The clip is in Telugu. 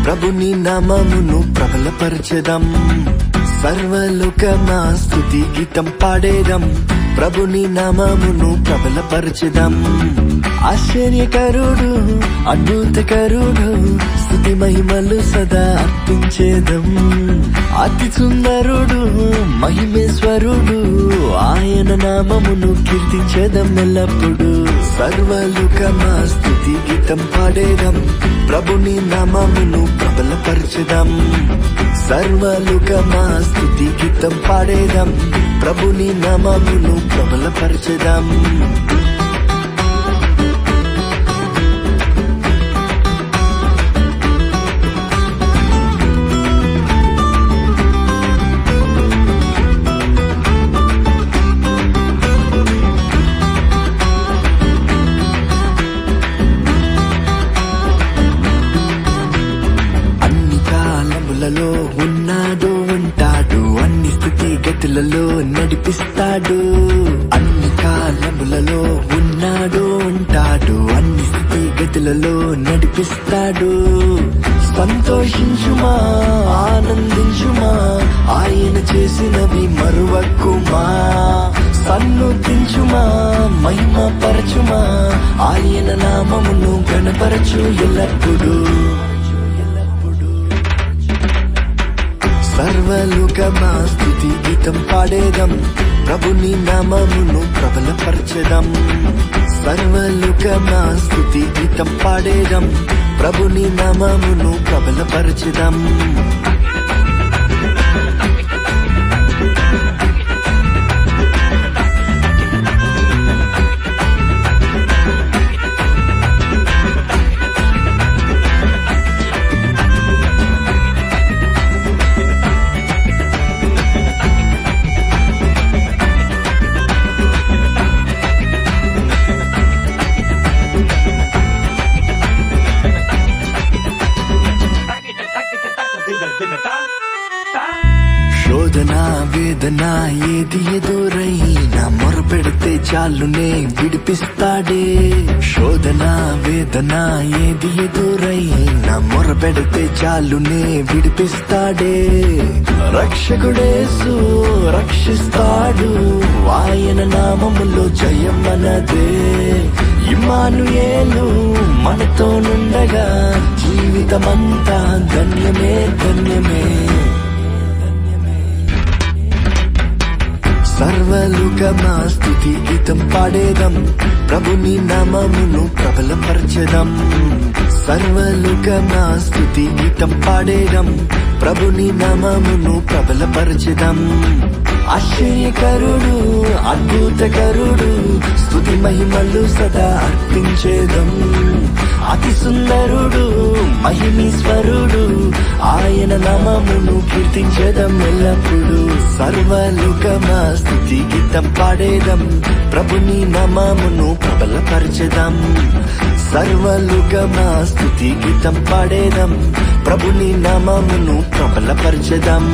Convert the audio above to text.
ప్రభుని నామమును ప్రబలపరచెదం. సర్వలోకమా స్తుతి గీతం పాడేదం, ప్రభుని నామమును ప్రబలపరచెదం. ఆశ్చర్యకరుడు అద్భుతకరుడు స్తుతి మహిమలు సదా అర్పించేదం. అతి సుందరుడు మహిమేశ్వరుడు ఆయన నామమును కీర్తించేదం ఎల్లప్పుడు. సర్వలోకమా స్తుతి గీతం పాడేదం, ప్రభుని నామమును ప్రబలపరచెదం. సర్వలోకమా స్తుతి గీతం పాడేదం, ప్రభుని నామమును ప్రబలపరచెదం. ఉన్నాడు ఉంటాడు, అన్ని స్థితి గతులలో నడిపిస్తాడు. అన్ని కాలములలో ఉన్నాడు ఉంటాడు, అన్ని స్థితి గతులలో నడిపిస్తాడు. సంతోషించుమా ఆనందించుమా, ఆయన చేసినవి మరువకుమా. సన్నుతించుమా మహిమ పరచుమా, ఆయన నామమును గణపరచు ఎల్లప్పుడు. సర్వలోకమా స్తుతి గీతం పాడేదం, ప్రభుని నామమును ప్రబలపరచెదం. సర్వలోకమా స్తుతి గీతం పాడేదం, ప్రభుని నామమును ప్రబలపరచెదం. శోధన వేదన ఏది ఎదురైనా మొరపెడితే చాలునే విడిపిస్తాడే. శోధన వేదన ఏది ఎదురైనా మొరపెడితే చాలునే విడిపిస్తాడే. రక్షకుడేసు రక్షిస్తాడు, ఆయన నామములో జయం మనదే. ఇమ్మానుయేలు మనతో నుండగా జీవితమంతా ధన్యమే ధన్యమే. సర్వలోకమా స్తుతి గీతం పాడేదం, ప్రభుని నామమును ప్రబలపరచెదం. సర్వలోకమా స్తుతి గీతం పాడేదం, ప్రభుని నామమును ప్రబలపరచెదం. ఆశ్చర్యకరుడు అద్భుతకరుడు స్తుతి మహిమలు సదా అర్పించేదం. అతి సుందరుడు మహిమేశ్వరుడు ఆయన నామమును కీర్తించేదం ఎల్లప్పుడు. సర్వలోకమా స్తుతి గీతం పాడేదం, ప్రభుని నామమును ప్రబలపరచెదం. సర్వలోకమా స్తుతి గీతం పాడేదం, ప్రభుని నామమును ప్రబలపరచెదం.